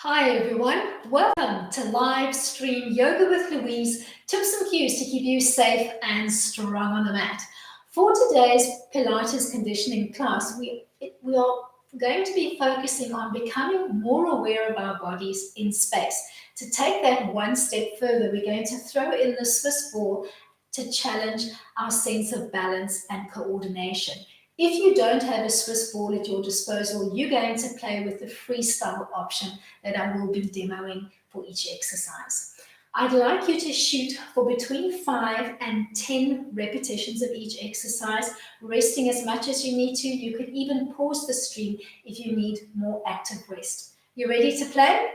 Hi everyone, welcome to Live Stream Yoga with Louise, tips and cues to keep you safe and strong on the mat. For today's Pilates conditioning class, we are going to be focusing on becoming more aware of our bodies in space. To take that one step further, we're going to throw in the Swiss ball to challenge our sense of balance and coordination. If you don't have a Swiss ball at your disposal, you're going to play with the freestyle option that I will be demoing for each exercise. I'd like you to shoot for between 5 and 10 repetitions of each exercise, resting as much as you need to. You could even pause the stream if you need more active rest. You ready to play?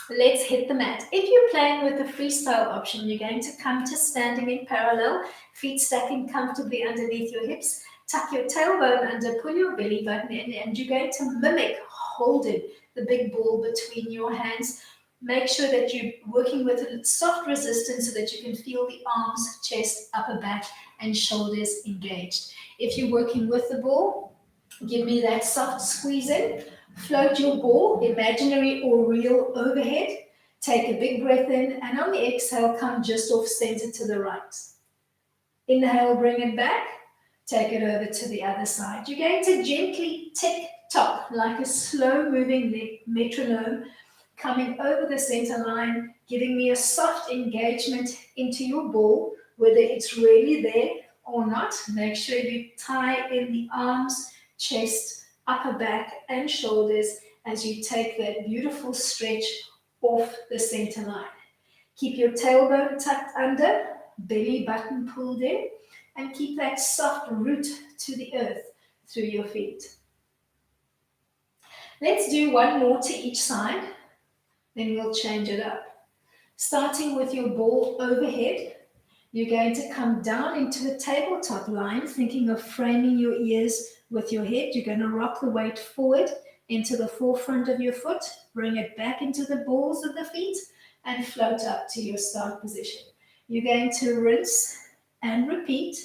Let's hit the mat. If you're playing with the freestyle option, you're going to come to standing in parallel, feet stacking comfortably underneath your hips. Tuck your tailbone under, pull your belly button in, and you're going to mimic holding the big ball between your hands. Make sure that you're working with a soft resistance so that you can feel the arms, chest, upper back, and shoulders engaged. If you're working with the ball, give me that soft squeeze in. Float your ball, imaginary or real, overhead. Take a big breath in, and on the exhale, come just off center to the right. Inhale, bring it back. Take it over to the other side. You're going to gently tick-tock like a slow-moving metronome, coming over the center line, giving me a soft engagement into your ball, whether it's really there or not. Make sure you tie in the arms, chest, upper back, and shoulders as you take that beautiful stretch off the center line. Keep your tailbone tucked under, belly button pulled in, and keep that soft root to the earth through your feet. Let's do one more to each side, then we'll change it up. Starting with your ball overhead, you're going to come down into a tabletop line, thinking of framing your ears with your head. You're going to rock the weight forward into the forefront of your foot, bring it back into the balls of the feet, and float up to your start position. You're going to rinse and repeat,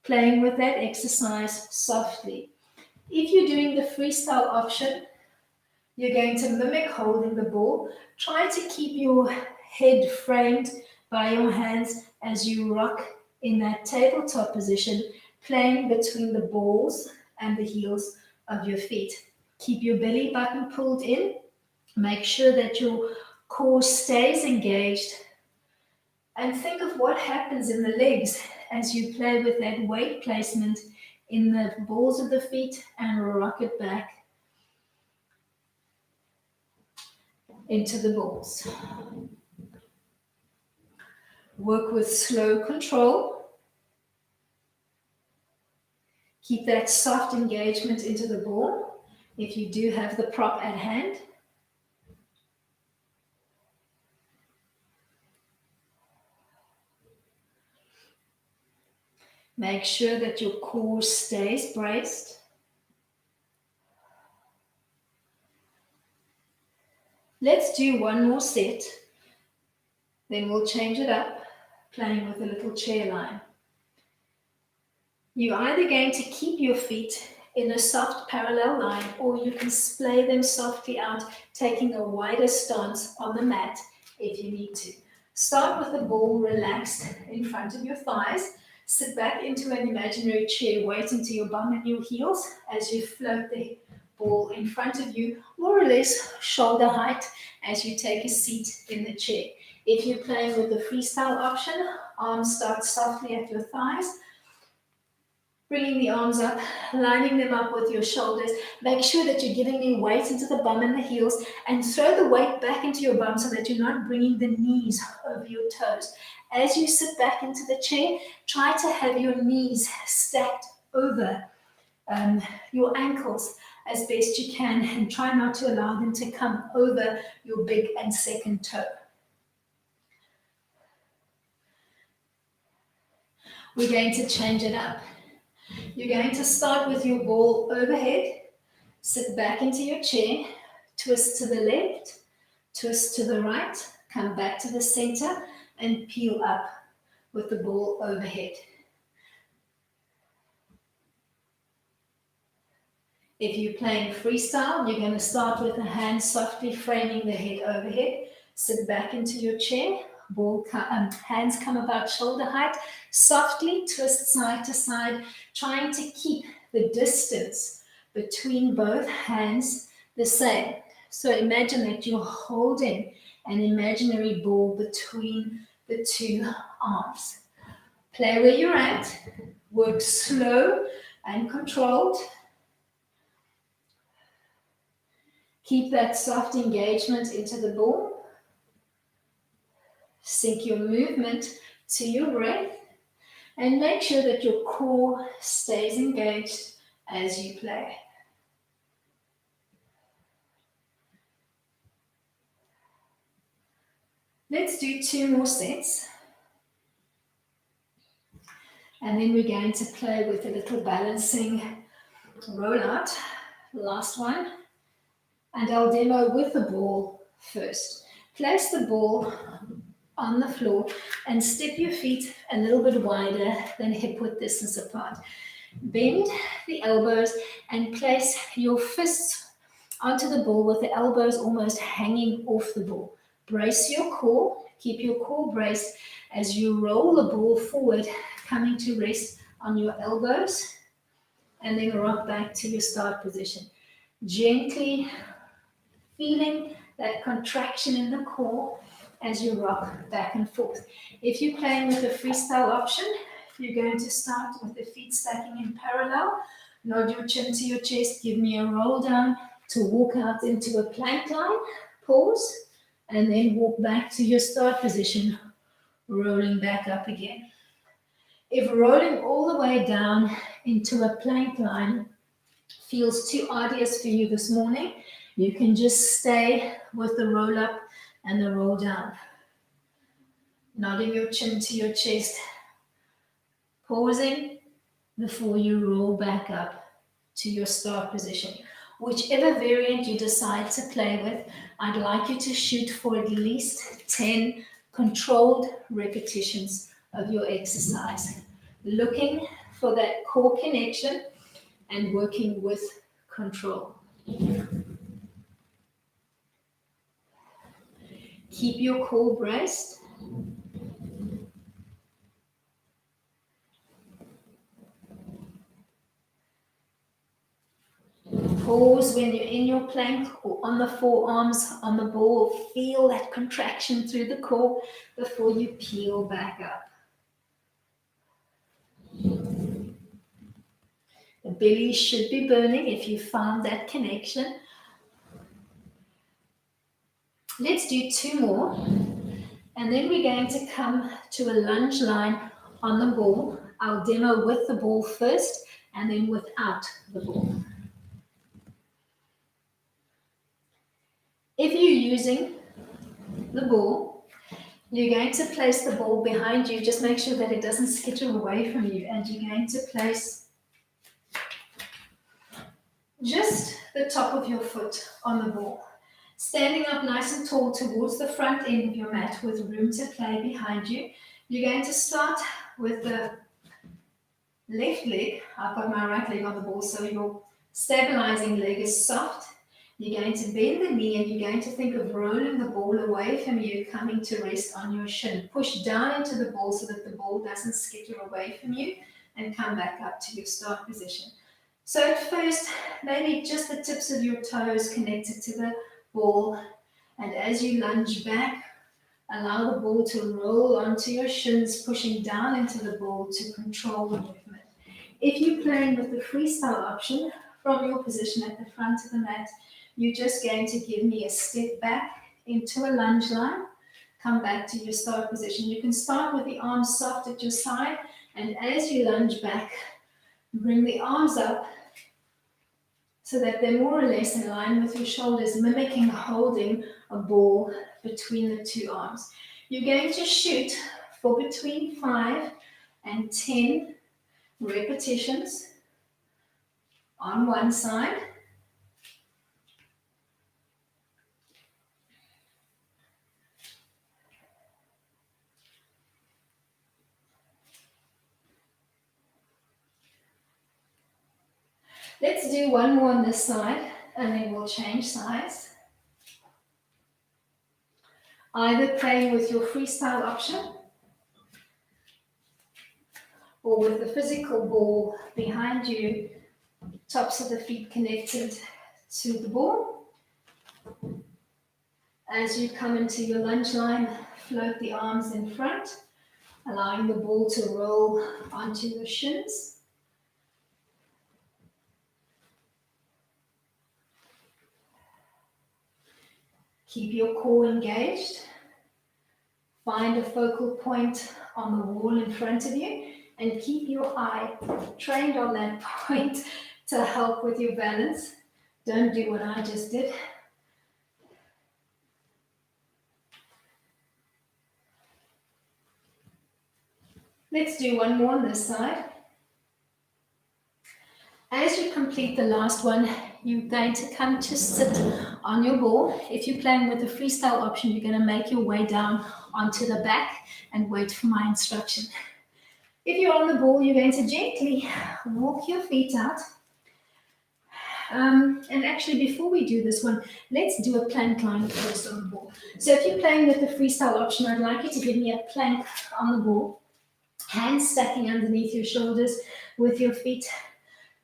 playing with that exercise softly. If you're doing the freestyle option, you're going to mimic holding the ball. Try to keep your head framed by your hands as you rock in that tabletop position, playing between the balls and the heels of your feet. Keep your belly button pulled in. Make sure that your core stays engaged. And think of what happens in the legs as you play with that weight placement in the balls of the feet and rock it back into the balls. Work with slow control. Keep that soft engagement into the ball if you do have the prop at hand. Make sure that your core stays braced. Let's do one more set, then we'll change it up, playing with a little chair line. You're either going to keep your feet in a soft parallel line, or you can splay them softly out, taking a wider stance on the mat if you need to. Start with the ball relaxed in front of your thighs. Sit back into an imaginary chair, weight into your bum and your heels as you float the ball in front of you, more or less shoulder height as you take a seat in the chair. If you're playing with the freestyle option, arms start softly at your thighs, bringing the arms up, lining them up with your shoulders. Make sure that you're giving me weight into the bum and the heels, and throw the weight back into your bum so that you're not bringing the knees over your toes. As you sit back into the chair, try to have your knees stacked over your ankles as best you can, and try not to allow them to come over your big and second toe. We're going to change it up. You're going to start with your ball overhead, sit back into your chair, twist to the left, twist to the right, come back to the center, and peel up with the ball overhead. If you're playing freestyle, you're going to start with the hands softly framing the head overhead. Sit back into your chair. Hands come about shoulder height. Softly twist side to side, trying to keep the distance between both hands the same. So imagine that you're holding an imaginary ball between the two arms. Play where you're at. Work slow and controlled. Keep that soft engagement into the ball. Sync your movement to your breath. And make sure that your core stays engaged as you play. Let's do 2 more sets. And then we're going to play with a little balancing rollout. Last one. And I'll demo with the ball first. Place the ball on the floor and step your feet a little bit wider than hip width distance apart. Bend the elbows and place your fists onto the ball with the elbows almost hanging off the ball. Brace your core, keep your core braced as you roll the ball forward, coming to rest on your elbows, and then rock back to your start position. Gently feeling that contraction in the core as you rock back and forth. If you're playing with a freestyle option, you're going to start with the feet stacking in parallel. Nod your chin to your chest, give me a roll down to walk out into a plank line, pause, and then walk back to your start position, rolling back up again. If rolling all the way down into a plank line feels too arduous for you this morning, you can just stay with the roll up and the roll down. Nodding your chin to your chest, pausing before you roll back up to your start position. Whichever variant you decide to play with, I'd like you to shoot for at least 10 controlled repetitions of your exercise. Looking for that core connection and working with control. Keep your core braced. Pause when you're in your plank or on the forearms on the ball. Feel that contraction through the core before you peel back up. The belly should be burning if you found that connection. Let's do 2 more. And then we're going to come to a lunge line on the ball. I'll demo with the ball first and then without the ball. If you're using the ball, you're going to place the ball behind you. Just make sure that it doesn't skitter away from you. And you're going to place just the top of your foot on the ball. Standing up nice and tall towards the front end of your mat with room to play behind you. You're going to start with the left leg. I've got my right leg on the ball, so your stabilizing leg is soft. You're going to bend the knee and you're going to think of rolling the ball away from you, coming to rest on your shin. Push down into the ball so that the ball doesn't skitter away from you and come back up to your start position. So at first, maybe just the tips of your toes connected to the ball, and as you lunge back, allow the ball to roll onto your shins, pushing down into the ball to control the movement. If you're playing with the freestyle option, from your position at the front of the mat, you're just going to give me a step back into a lunge line, come back to your start position. You can start with the arms soft at your side, and as you lunge back, bring the arms up so that they're more or less in line with your shoulders, mimicking holding a ball between the two arms. You're going to shoot for between 5 and 10 repetitions on one side. Let's do one more on this side, and then we'll change sides. Either playing with your freestyle option or with the physical ball behind you, tops of the feet connected to the ball. As you come into your lunge line, float the arms in front, allowing the ball to roll onto your shins. Keep your core engaged. Find a focal point on the wall in front of you and keep your eye trained on that point to help with your balance. Don't do what I just did. Let's do one more on this side. As you complete the last one, you're going to come to sit on your ball. If you're playing with the freestyle option, you're going to make your way down onto the back and wait for my instruction. If you're on the ball, you're going to gently walk your feet out. And actually, before we do this one, let's do a plank line first on the ball. So if you're playing with the freestyle option, I'd like you to give me a plank on the ball, hands stacking underneath your shoulders with your feet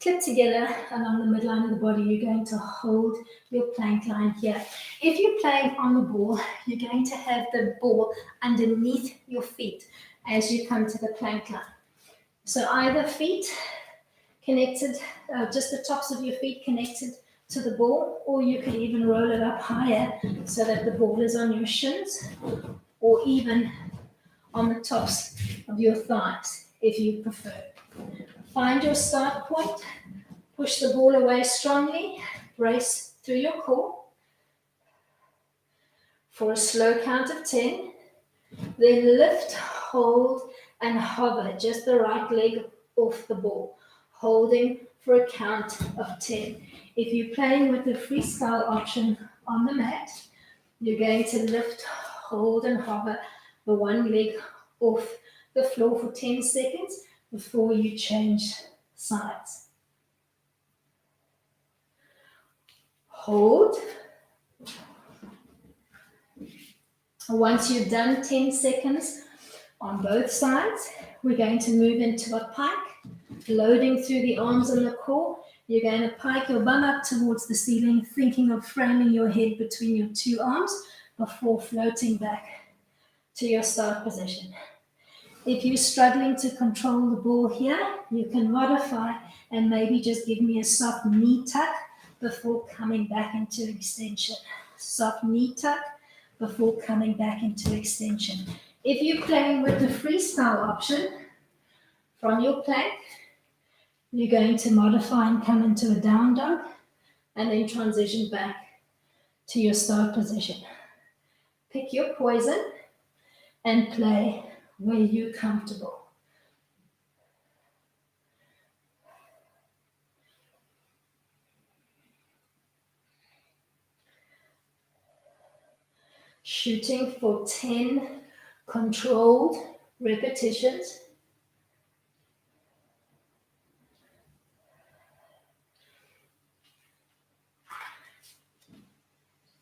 clip together along the midline of the body. You're going to hold your plank line here. If you're playing on the ball, you're going to have the ball underneath your feet as you come to the plank line. So either feet connected, just the tops of your feet connected to the ball, or you could even roll it up higher so that the ball is on your shins, or even on the tops of your thighs if you prefer. Find your start point, push the ball away strongly, brace through your core for a slow count of 10, then lift, hold, and hover just the right leg off the ball, holding for a count of 10. If you're playing with the freestyle option on the mat, you're going to lift, hold, and hover the one leg off the floor for 10 seconds before you change sides. Hold. Once you've done 10 seconds on both sides, we're going to move into a pike, loading through the arms and the core. You're going to pike your bum up towards the ceiling, thinking of framing your head between your two arms before floating back to your start position. If you're struggling to control the ball here, you can modify and maybe just give me a soft knee tuck before coming back into extension. Soft knee tuck before coming back into extension. If you're playing with the freestyle option from your plank, you're going to modify and come into a down dog and then transition back to your start position. Pick your poison and play where you're comfortable. Shooting for 10 controlled repetitions.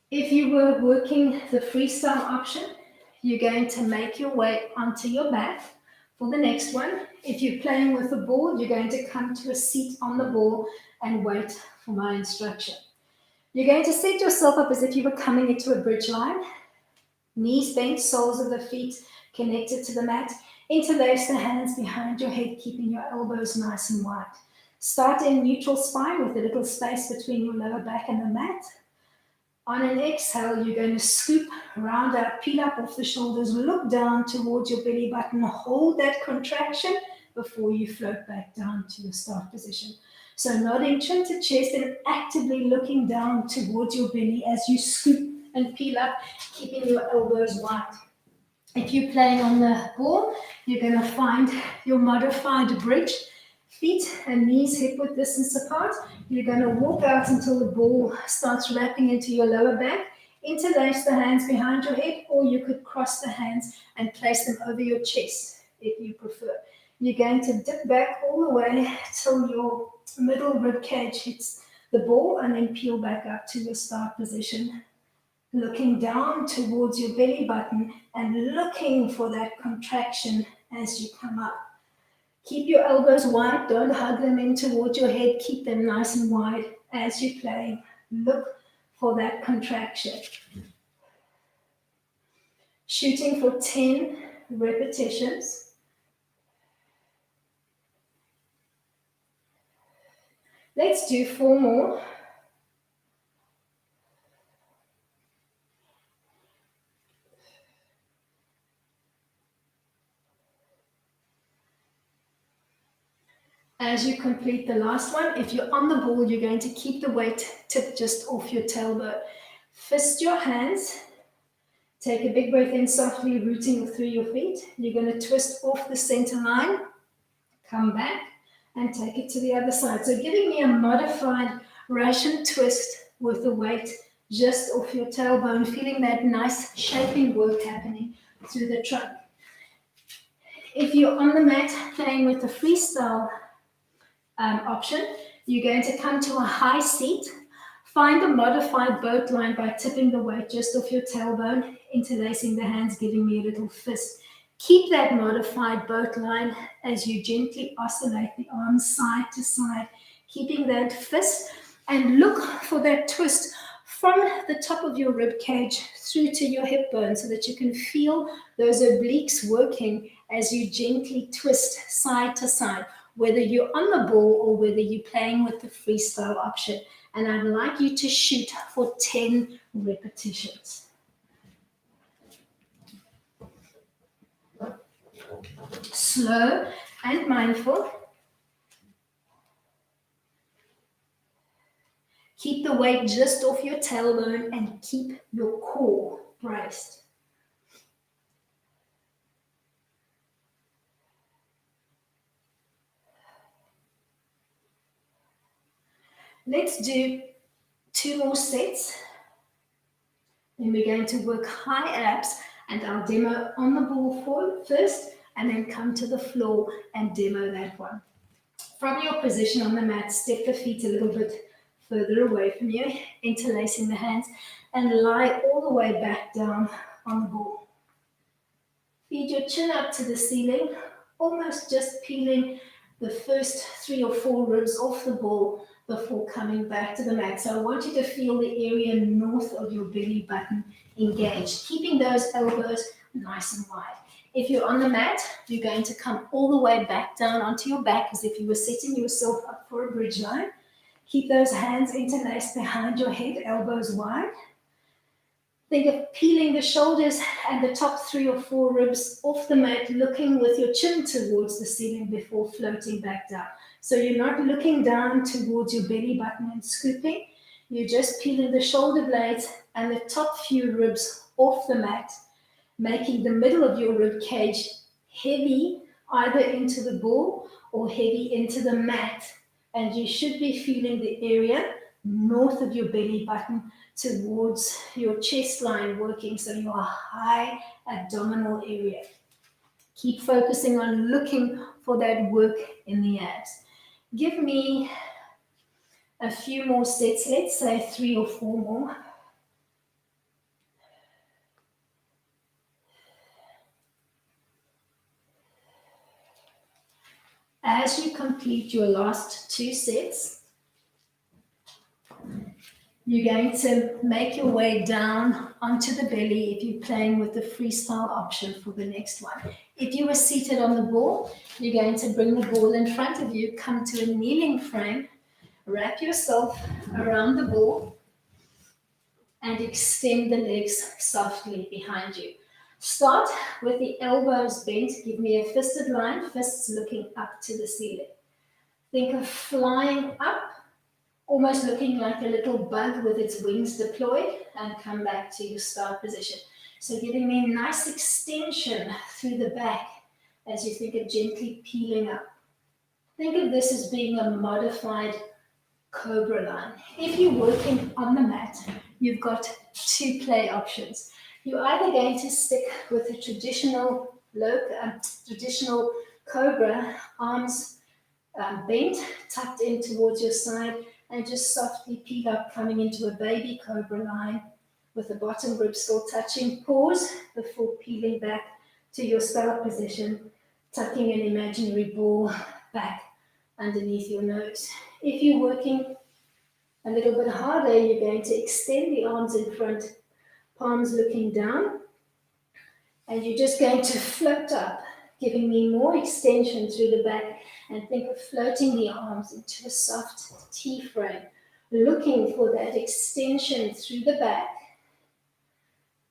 If you were working the freestyle option, you're going to make your way onto your back for the next one. If you're playing with the ball, you're going to come to a seat on the ball and wait for my instruction. You're going to set yourself up as if you were coming into a bridge line. Knees bent, soles of the feet connected to the mat. Interlace the hands behind your head, keeping your elbows nice and wide. Start in neutral spine with a little space between your lower back and the mat. On an exhale, you're going to scoop, round out, peel up off the shoulders, look down towards your belly button, hold that contraction before you float back down to your start position. So nodding chin to chest and actively looking down towards your belly as you scoop and peel up, keeping your elbows wide. If you're playing on the ball, you're going to find your modified bridge. Feet and knees hip-width distance apart. You're going to walk out until the ball starts wrapping into your lower back. Interlace the hands behind your head, or you could cross the hands and place them over your chest if you prefer. You're going to dip back all the way till your middle rib cage hits the ball, and then peel back up to your start position. Looking down towards your belly button and looking for that contraction as you come up. Keep your elbows wide, don't hug them in towards your head, keep them nice and wide as you play. Look for that contraction. Shooting for 10 repetitions. Let's do 4 more. As you complete the last one, if you're on the ball, you're going to keep the weight tipped just off your tailbone. Fist your hands. Take a big breath in softly, rooting through your feet. You're going to twist off the center line, come back, and take it to the other side. So giving me a modified Russian twist with the weight just off your tailbone, feeling that nice shaping work happening through the trunk. If you're on the mat playing with the freestyle option, you're going to come to a high seat. Find a modified boat line by tipping the weight just off your tailbone, interlacing the hands, giving me a little fist. Keep that modified boat line as you gently oscillate the arms side to side, keeping that fist, and look for that twist from the top of your rib cage through to your hip bone so that you can feel those obliques working as you gently twist side to side, whether you're on the ball or whether you're playing with the freestyle option. And I'd like you to shoot for 10 repetitions. Slow and mindful. Keep the weight just off your tailbone and keep your core braced. Let's do 2 more sets. Then we're going to work high abs, and I'll demo on the ball first, and then come to the floor and demo that one. From your position on the mat, step the feet a little bit further away from you, interlacing the hands, and lie all the way back down on the ball. Feed your chin up to the ceiling, almost just peeling the first 3 or 4 ribs off the ball before coming back to the mat. So I want you to feel the area north of your belly button engaged, keeping those elbows nice and wide. If you're on the mat, you're going to come all the way back down onto your back as if you were setting yourself up for a bridge line. Keep those hands interlaced behind your head, elbows wide. Think of peeling the shoulders and the top 3 or 4 ribs off the mat, looking with your chin towards the ceiling before floating back down. So you're not looking down towards your belly button and scooping. You're just peeling the shoulder blades and the top few ribs off the mat, making the middle of your rib cage heavy either into the ball or heavy into the mat. And you should be feeling the area north of your belly button towards your chest line working, so your high abdominal area. Keep focusing on looking for that work in the abs. Give me a few more sets, let's say 3 or 4 more. As you complete your last 2 sets, you're going to make your way down onto the belly if you're playing with the freestyle option for the next one. If you were seated on the ball, you're going to bring the ball in front of you, come to a kneeling frame, wrap yourself around the ball, and extend the legs softly behind you. Start with the elbows bent. Give me a fisted line, fists looking up to the ceiling. Think of flying up, almost looking like a little bug with its wings deployed, and come back to your start position. So giving me a nice extension through the back as you think of gently peeling up. Think of this as being a modified cobra line. If you're working on the mat, you've got 2 play options. You're either going to stick with the traditional cobra, arms bent, tucked in towards your side, and just softly peel up, coming into a baby cobra line with the bottom rib still touching. Pause before peeling back to your start position, tucking an imaginary ball back underneath your nose. If you're working a little bit harder, you're going to extend the arms in front, palms looking down, and you're just going to float up, giving me more extension through the back, and think of floating the arms into a soft T-frame, looking for that extension through the back,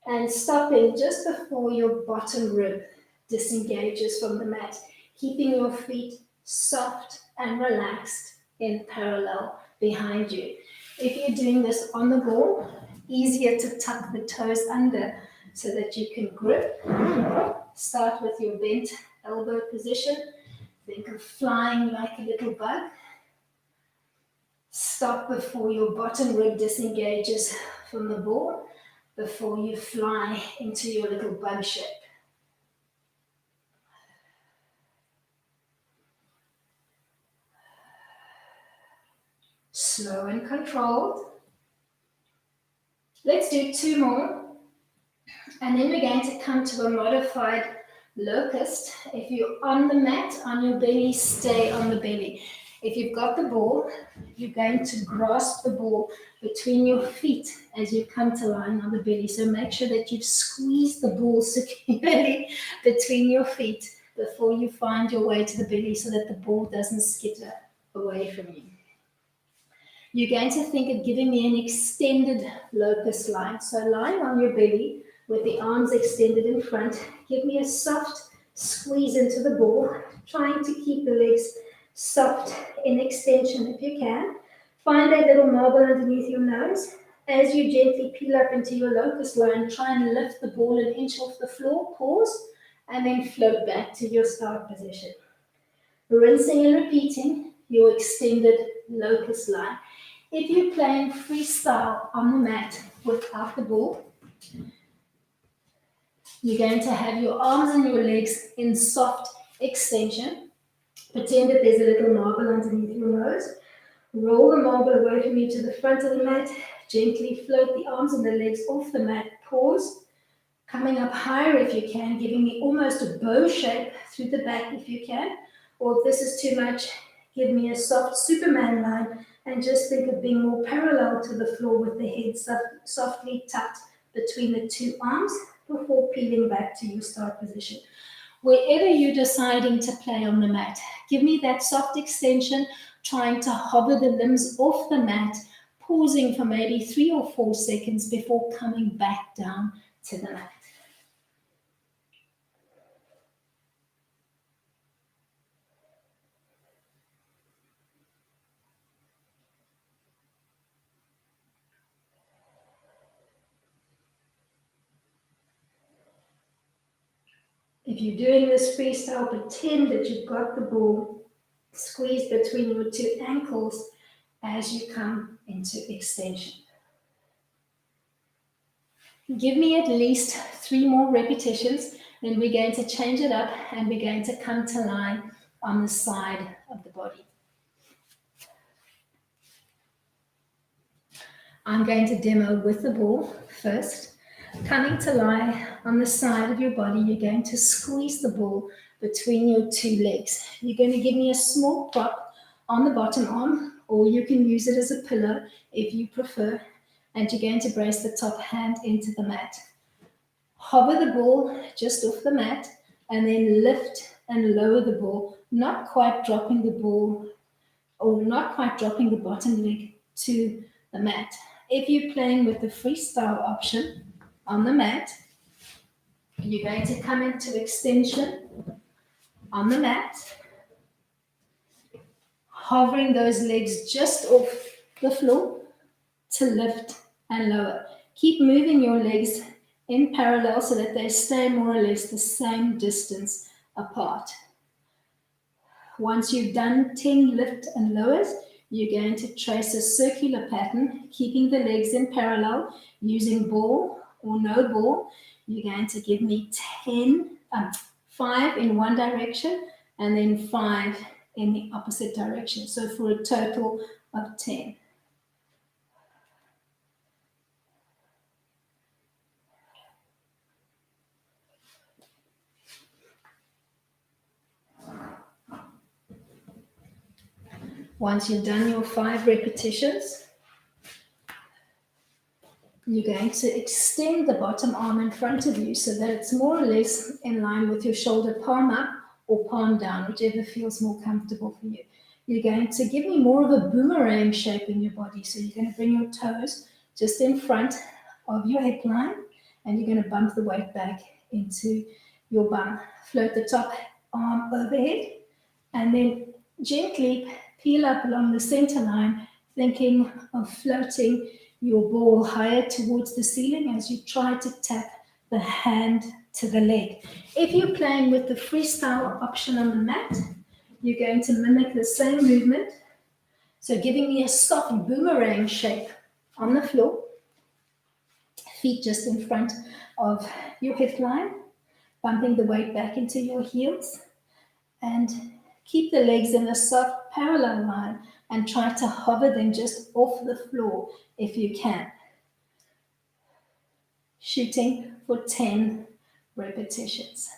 and stopping just before your bottom rib disengages from the mat, keeping your feet soft and relaxed in parallel behind you. If you're doing this on the ball, easier to tuck the toes under so that you can grip. Start with your bent elbow position. Think of flying like a little bug. Stop before your bottom rib disengages from the ball, before you fly into your little bug shape. Slow and controlled. Let's do 2 more. And then we're going to come to a modified locust. If you're on the mat, on your belly, stay on the belly. If you've got the ball, you're going to grasp the ball between your feet as you come to lying on the belly. So make sure that you've squeezed the ball securely between your feet before you find your way to the belly so that the ball doesn't skitter away from you. You're going to think of giving me an extended locust line. So lying on your belly with the arms extended in front, give me a soft squeeze into the ball, trying to keep the legs soft in extension if you can. Find that little marble underneath your nose. As you gently peel up into your locust line, try and lift the ball an inch off the floor, pause, and then float back to your start position. Rinsing and repeating your extended locust line. If you're playing freestyle on the mat without the ball, you're going to have your arms and your legs in soft extension. Pretend that there's a little marble underneath your nose. Roll the marble away from you to the front of the mat. Gently float the arms and the legs off the mat. Pause. Coming up higher if you can, giving me almost a bow shape through the back if you can. Or if this is too much, give me a soft Superman line and just think of being more parallel to the floor with the head softly tucked between the 2 arms before peeling back to your start position. Wherever you're deciding to play on the mat, give me that soft extension, trying to hover the limbs off the mat, pausing for maybe 3 or 4 seconds before coming back down to the mat. If you're doing this freestyle, pretend that you've got the ball squeezed between your 2 ankles as you come into extension. Give me at least 3 more repetitions, then we're going to change it up and we're going to come to lie on the side of the body. I'm going to demo with the ball first. Coming to lie on the side of your body, you're going to squeeze the ball between your 2 legs. You're going to give me a small prop on the bottom arm, or you can use it as a pillow if you prefer, and you're going to brace the top hand into the mat. Hover the ball just off the mat, and then lift and lower the ball, not quite dropping the ball, or not quite dropping the bottom leg to the mat. If you're playing with the freestyle option, on the mat, you're going to come into extension on the mat, hovering those legs just off the floor to lift and lower. Keep moving your legs in parallel so that they stay more or less the same distance apart. Once you've done 10 lift and lowers, you're going to trace a circular pattern, keeping the legs in parallel, using ball or no ball. You're going to give me 5 in one direction and then 5 in the opposite direction. So for a total of 10. Once you've done your 5 repetitions, you're going to extend the bottom arm in front of you so that it's more or less in line with your shoulder, palm up or palm down, whichever feels more comfortable for you. You're going to give me more of a boomerang shape in your body. So you're going to bring your toes just in front of your hip line, and you're going to bump the weight back into your bum. Float the top arm overhead, and then gently peel up along the center line, thinking of floating your ball higher towards the ceiling as you try to tap the hand to the leg. If you're playing with the freestyle option on the mat, you're going to mimic the same movement. So giving me a soft boomerang shape on the floor, feet just in front of your hip line, bumping the weight back into your heels, and keep the legs in a soft parallel line and try to hover them just off the floor if you can. Shooting for 10 repetitions.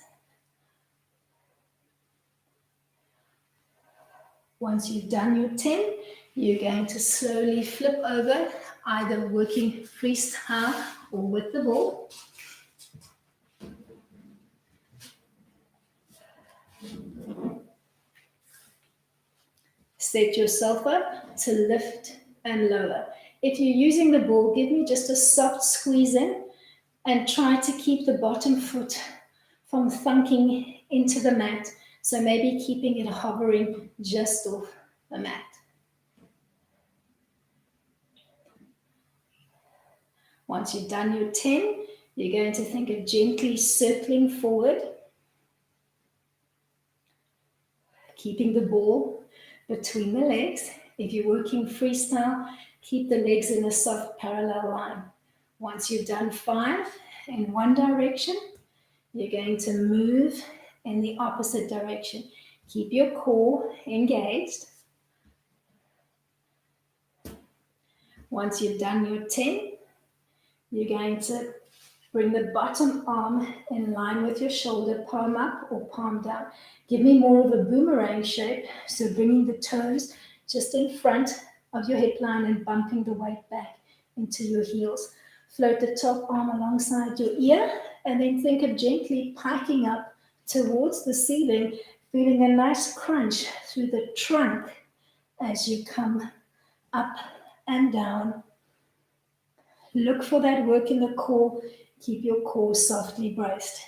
Once you've done your 10, you're going to slowly flip over, either working freestyle or with the ball. Set yourself up to lift and lower. If you're using the ball, give me just a soft squeeze in and try to keep the bottom foot from thunking into the mat. So maybe keeping it hovering just off the mat. Once you've done your 10, you're going to think of gently circling forward, keeping the ball between the legs. If you're working freestyle, keep the legs in a soft parallel line. Once you've done 5 in one direction, you're going to move in the opposite direction. Keep your core engaged. Once you've done your 10, you're going to bring the bottom arm in line with your shoulder, palm up or palm down. Give me more of a boomerang shape, so bringing the toes just in front of your hip line and bumping the weight back into your heels. Float the top arm alongside your ear, and then think of gently piking up towards the ceiling, feeling a nice crunch through the trunk as you come up and down. Look for that work in the core. Keep your core softly braced.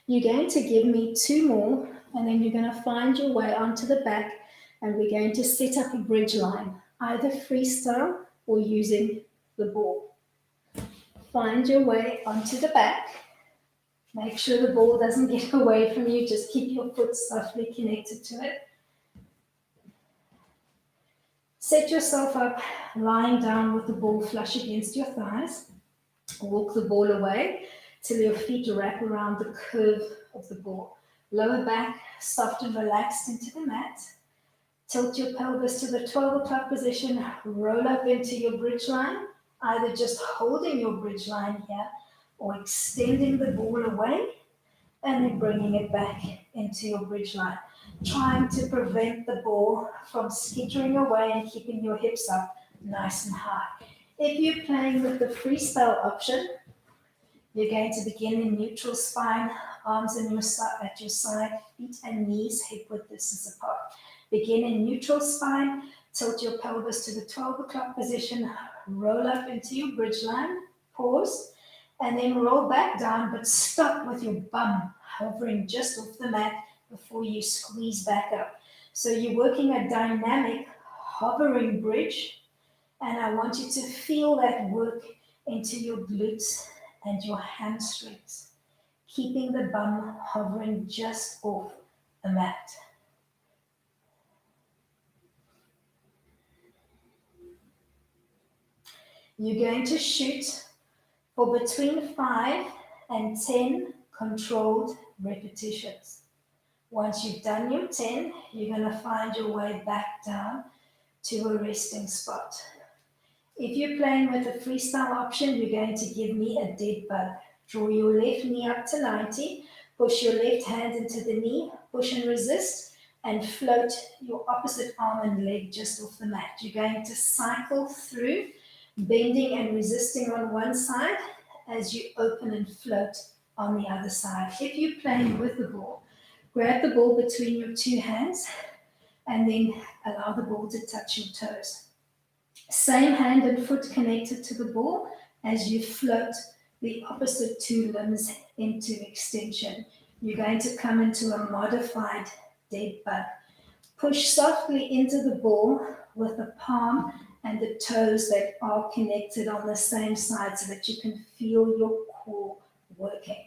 You're going to give me 2 more, and then you're going to find your way onto the back, and we're going to set up a bridge line, either freestyle or using the ball. Find your way onto the back. Make sure the ball doesn't get away from you. Just keep your foot softly connected to it. Set yourself up lying down with the ball flush against your thighs. Walk the ball away till your feet wrap around the curve of the ball. Lower back, soft and relaxed into the mat. Tilt your pelvis to the 12 o'clock position. Roll up into your bridge line, either just holding your bridge line here or extending the ball away and then bringing it back into your bridge line. Trying to prevent the ball from skittering away and keeping your hips up nice and high. If you're playing with the freestyle option, you're going to begin in neutral spine, arms at your side, feet and knees hip width distance apart. Begin in neutral spine, tilt your pelvis to the 12 o'clock position, roll up into your bridge line, pause, and then roll back down, but stop with your bum hovering just off the mat before you squeeze back up. So you're working a dynamic hovering bridge, and I want you to feel that work into your glutes and your hamstrings, keeping the bum hovering just off the mat. You're going to shoot for between 5 and 10 controlled repetitions. Once you've done your 10, you're going to find your way back down to a resting spot. If you're playing with a freestyle option, you're going to give me a dead bug. Draw your left knee up to 90, push your left hand into the knee, push and resist, and float your opposite arm and leg just off the mat. You're going to cycle through, bending and resisting on one side as you open and float on the other side. If you're playing with the ball, grab the ball between your two hands and then allow the ball to touch your toes. Same hand and foot connected to the ball as you float the opposite two limbs into extension. You're going to come into a modified dead bug. Push softly into the ball with the palm and the toes that are connected on the same side so that you can feel your core working.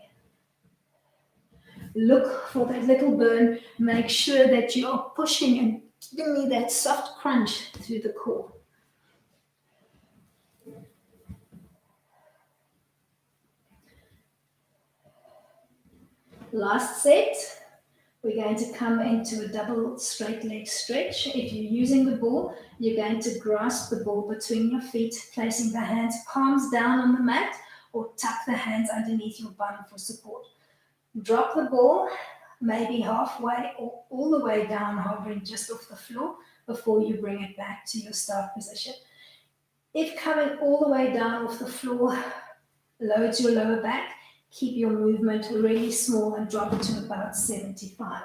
Look for that little burn. Make sure that you are pushing and giving me that soft crunch through the core. Last set, we're going to come into a double straight leg stretch. If you're using the ball, you're going to grasp the ball between your feet, placing the hands palms down on the mat or tuck the hands underneath your bum for support. Drop the ball maybe halfway or all the way down, hovering just off the floor before you bring it back to your start position. If coming all the way down off the floor loads your lower back, keep your movement really small and drop it to about 75.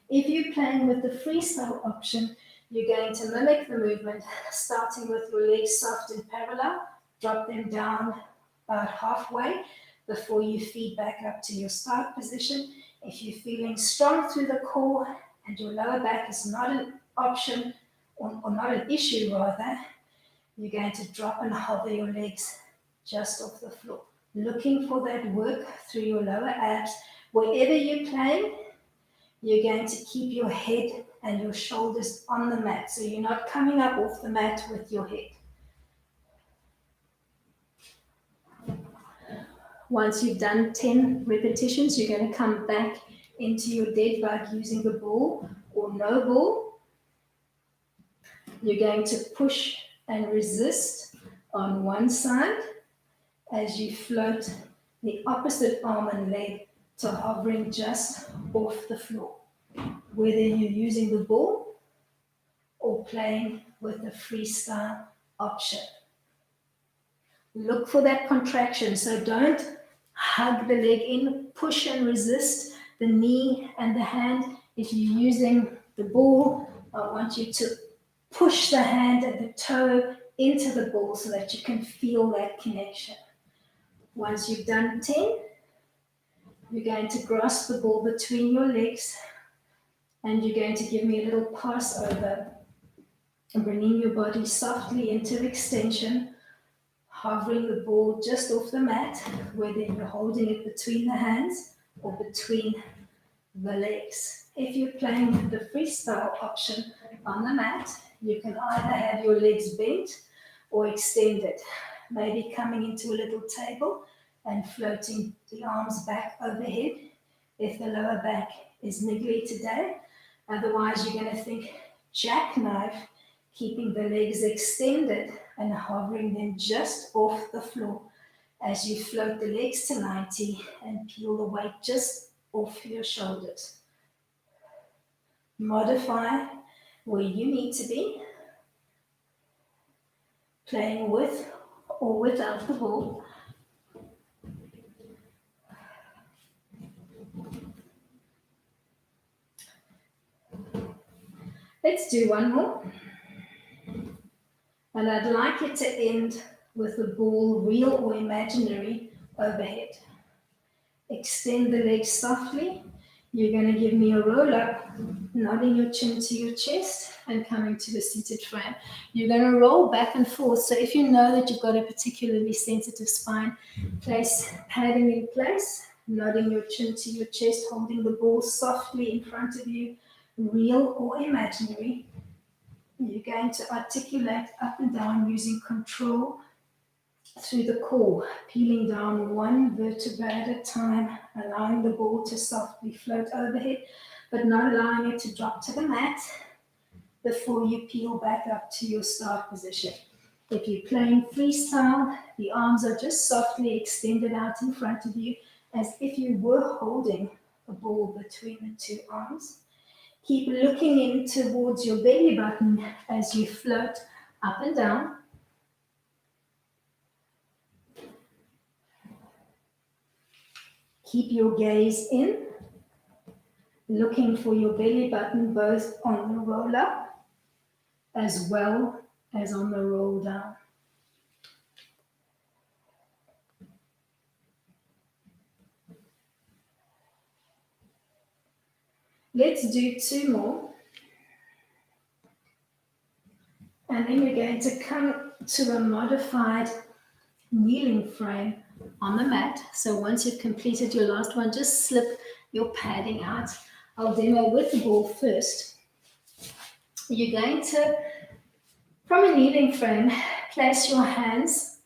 If you're playing with the freestyle option, you're going to mimic the movement, starting with your legs soft and parallel, drop them down about halfway before you feed back up to your start position. If you're feeling strong through the core and your lower back is not an option, or not an issue rather, you're going to drop and hover your legs just off the floor. Looking for that work through your lower abs. Wherever you're playing, you're going to keep your head and your shoulders on the mat, so you're not coming up off the mat with your head. Once you've done 10 repetitions, you're going to come back into your dead bug using the ball or no ball. You're going to push and resist on one side as you float the opposite arm and leg to hovering just off the floor, whether you're using the ball or playing with the freestyle option. Look for that contraction, so don't hug the leg in, push and resist the knee and the hand. If you're using the ball, I want you to push the hand and the toe into the ball so that you can feel that connection. Once you've done 10, you're going to grasp the ball between your legs and you're going to give me a little pass over and bringing your body softly into extension, hovering the ball just off the mat, whether you're holding it between the hands or between the legs. If you're playing with the freestyle option on the mat, you can either have your legs bent or extended, maybe coming into a little table and floating the arms back overhead if the lower back is niggly today. Otherwise, you're going to think jackknife, keeping the legs extended and hovering them just off the floor as you float the legs to 90 and peel the weight just off your shoulders. Modify where you need to be, playing with or without the ball. Let's do one more. And I'd like it to end with the ball, real or imaginary, overhead. Extend the legs softly. You're going to give me a roll up, nodding your chin to your chest and coming to the seated frame. You're going to roll back and forth. So if you know that you've got a particularly sensitive spine, place padding in place, nodding your chin to your chest, holding the ball softly in front of you, real or imaginary. You're going to articulate up and down using control through the core, peeling down one vertebra at a time, allowing the ball to softly float overhead, but not allowing it to drop to the mat before you peel back up to your start position. If you're playing freestyle, the arms are just softly extended out in front of you as if you were holding a ball between the two arms. Keep looking in towards your belly button as you float up and down. Keep your gaze in, looking for your belly button both on the roll up as well as on the roll down. Let's do 2 more. And then you're going to come to a modified kneeling frame on the mat. So once you've completed your last one, just slip your padding out. I'll demo with the ball first. You're going to, from a kneeling frame, place your hands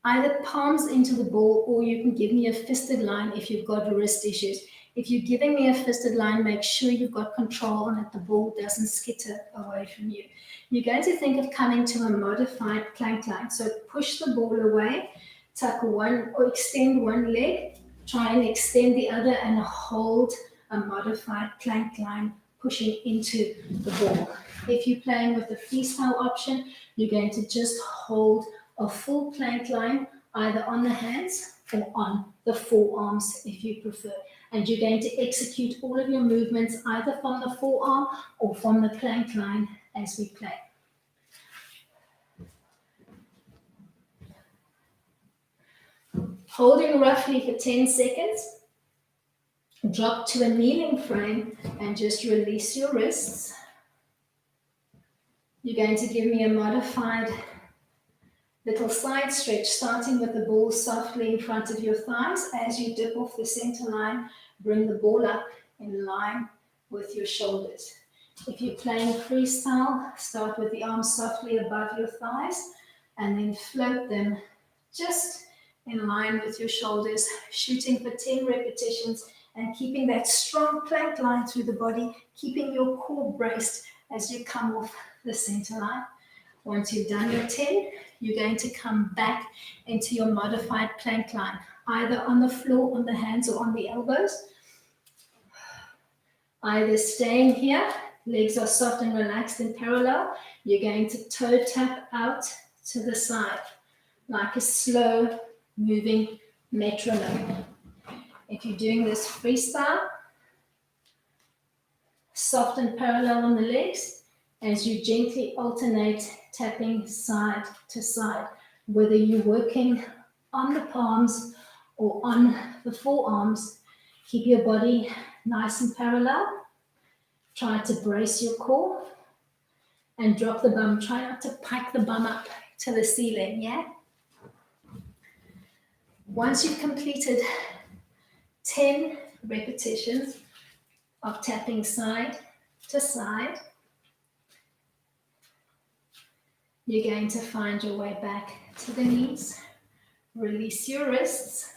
either palms into the ball, or you can give me a fisted line if you've got wrist issues. If you're giving me a fisted line, make sure you've got control and that the ball doesn't skitter away from you. You're going to think of coming to a modified plank line. So push the ball away, tuck one or extend one leg, try and extend the other and hold a modified plank line pushing into the ball. If you're playing with the freestyle option, you're going to just hold a full plank line either on the hands or on the forearms if you prefer. And you're going to execute all of your movements either from the forearm or from the plank line as we play. Holding roughly for 10 seconds, drop to a kneeling frame and just release your wrists. You're going to give me a modified little side stretch, starting with the ball softly in front of your thighs. As you dip off the center line, bring the ball up in line with your shoulders. If you're playing freestyle, start with the arms softly above your thighs and then float them just in line with your shoulders, shooting for 10 repetitions and keeping that strong plank line through the body, keeping your core braced as you come off the center line. Once you've done your 10, you're going to come back into your modified plank line, either on the floor, on the hands, or on the elbows. Either staying here, legs are soft and relaxed in parallel. You're going to toe tap out to the side, like a slow moving metronome. If you're doing this freestyle, soft and parallel on the legs, as you gently alternate tapping side to side, whether you're working on the palms or on the forearms. Keep your body nice and parallel. Try to brace your core and drop the bum. Try not to pack the bum up to the ceiling, yeah? Once you've completed 10 repetitions of tapping side to side, you're going to find your way back to the knees. Release your wrists.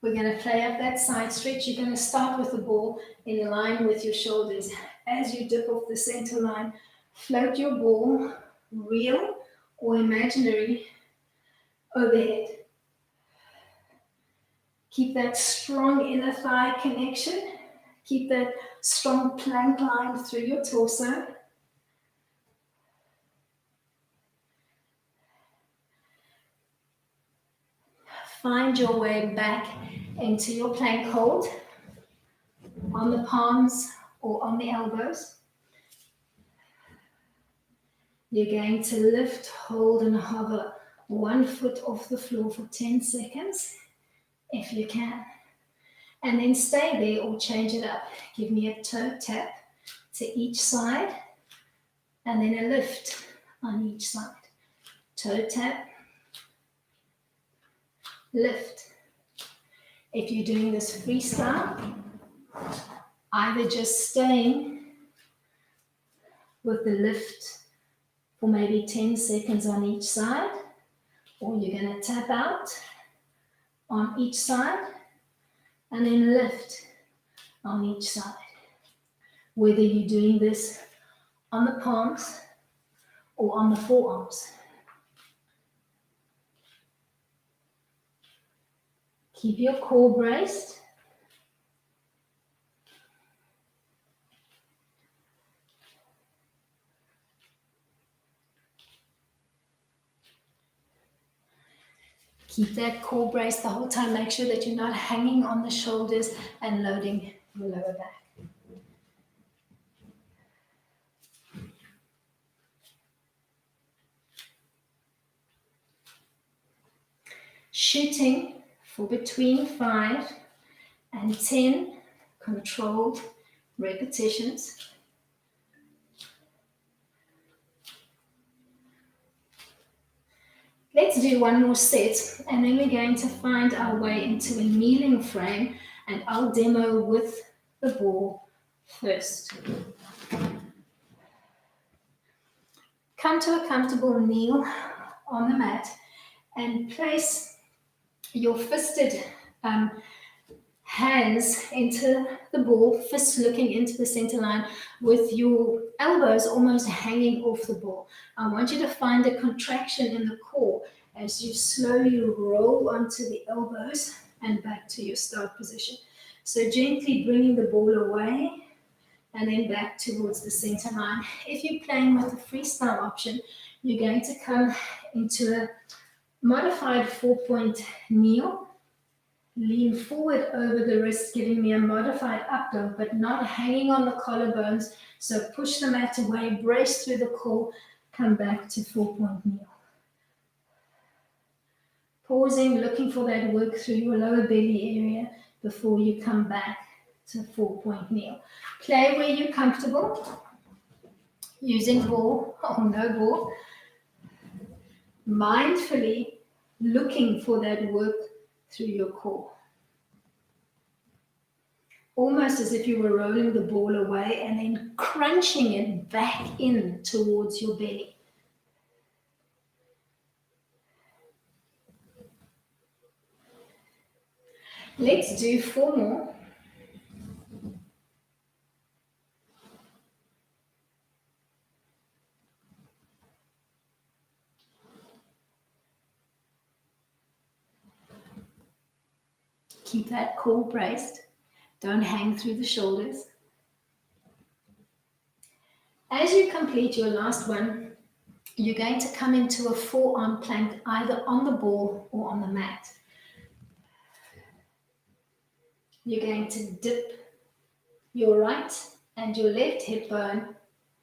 We're going to play up that side stretch. You're going to start with the ball in line with your shoulders. As you dip off the center line, float your ball, real or imaginary, overhead. Keep that strong inner thigh connection. Keep that strong plank line through your torso. Find your way back into your plank hold on the palms or on the elbows. You're going to lift, hold, and hover one foot off the floor for 10 seconds, if you can. And then stay there or change it up. Give me a toe tap to each side, and then a lift on each side. Toe tap, lift. If you're doing this freestyle, either just staying with the lift for maybe 10 seconds on each side, Or you're going to tap out on each side and then lift on each side. Whether you're doing this on the palms or on the forearms. Keep your core braced. Keep that core braced the whole time. Make sure that you're not hanging on the shoulders and loading your lower back. Shooting for between 5 and 10 controlled repetitions. Let's do one more set, and then we're going to find our way into a kneeling frame, and I'll demo with the ball first. Come to a comfortable kneel on the mat and place your fisted hands into the ball, fists looking into the center line with your elbows almost hanging off the ball. I want you to find a contraction in the core as you slowly roll onto the elbows and back to your start position. So gently bringing the ball away and then back towards the center line. If you're playing with the freestyle option, you're going to come into a modified 4-point kneel. Lean forward over the wrist, giving me a modified up dog, but not hanging on the collarbones. So push the mat away, brace through the core, come back to 4-point kneel. Pausing, looking for that work through your lower belly area before you come back to 4-point kneel. Play where you're comfortable, using ball or no ball. Mindfully looking for that work through your core. Almost as if you were rolling the ball away and then crunching it back in towards your belly. Let's do 4 more. Keep that core braced. Don't hang through the shoulders. As you complete your last one, you're going to come into a forearm plank either on the ball or on the mat. You're going to dip your right and your left hip bone,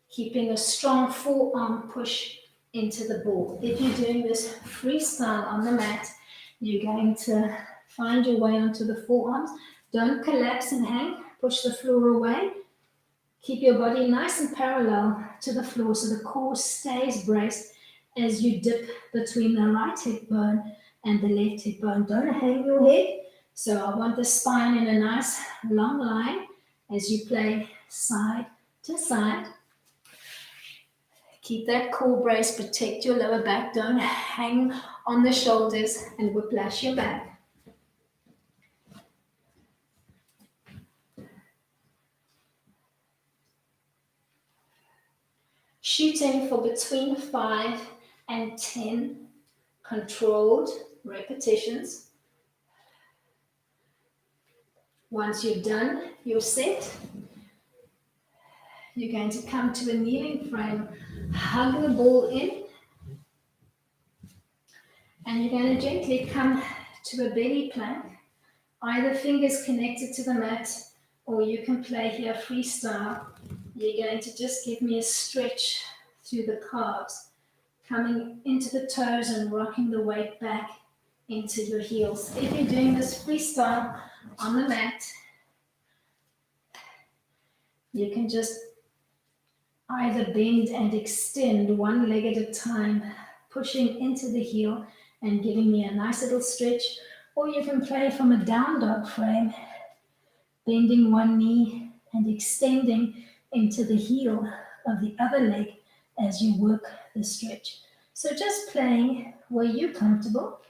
keeping a strong forearm push into the ball. If you're doing this freestyle on the mat, you're going to find your way onto the forearms. Don't collapse and hang. Push the floor away. Keep your body nice and parallel to the floor so the core stays braced as you dip between the right hip bone and the left hip bone. Don't hang your head. So I want the spine in a nice long line as you play side to side. Keep that core brace, protect your lower back. Don't hang on the shoulders and whiplash your back. Shooting for between 5 and 10 controlled repetitions. Once you're done your set, you're going to come to a kneeling frame, hug the ball in, and you're going to gently come to a belly plank, either fingers connected to the mat, or you can play here freestyle. You're going to just give me a stretch through the calves, coming into the toes and rocking the weight back into your heels. If you're doing this freestyle on the mat, you can just either bend and extend one leg at a time, pushing into the heel and giving me a nice little stretch, or you can play from a down dog frame, bending one knee and extending into the heel of the other leg as you work the stretch. So just playing where you're comfortable.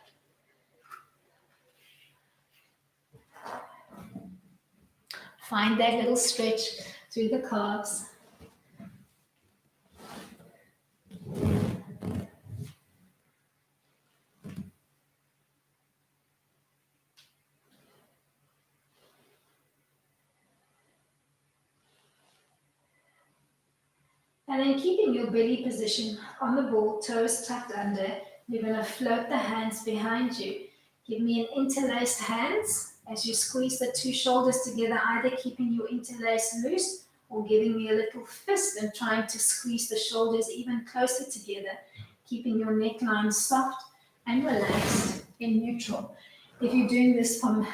Find that little stretch through the calves. And then keeping your belly position on the ball, toes tucked under, you're going to float the hands behind you. Give me an interlaced hands as you squeeze the two shoulders together, either keeping your interlace loose or giving me a little fist and trying to squeeze the shoulders even closer together, keeping your neckline soft and relaxed in neutral. If you're doing this from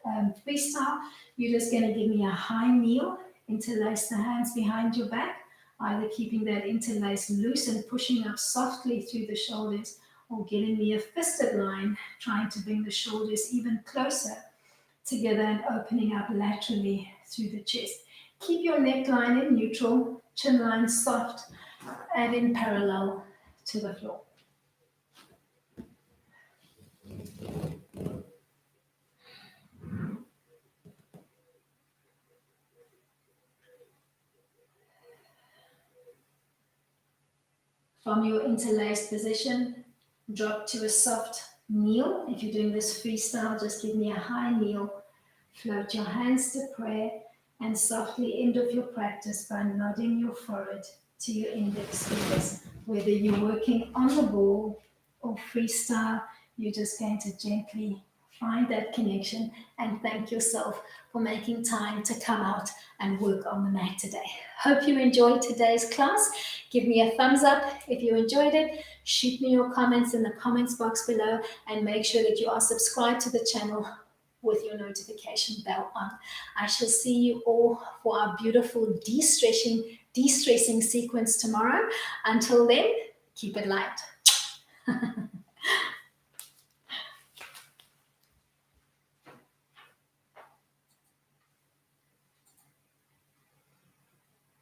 freestyle, you're just going to give me a high kneel, interlace the hands behind your back, either keeping that interlace loose and pushing up softly through the shoulders, or getting me a fisted line, trying to bring the shoulders even closer together and opening up laterally through the chest. Keep your neckline in neutral, chin line soft and in parallel to the floor. From your interlaced position, drop to a soft kneel. If you're doing this freestyle, just give me a high kneel. Float your hands to prayer and softly end of your practice by nodding your forehead to your index fingers. Whether you're working on the ball or freestyle, you're just going to gently find that connection and thank yourself for making time to come out and work on the mat today. Hope you enjoyed today's class. Give me a thumbs up if you enjoyed it. Shoot me your comments in the comments box below and make sure that you are subscribed to the channel with your notification bell on. I shall see you all for our beautiful de-stressing sequence tomorrow. Until then, keep it light.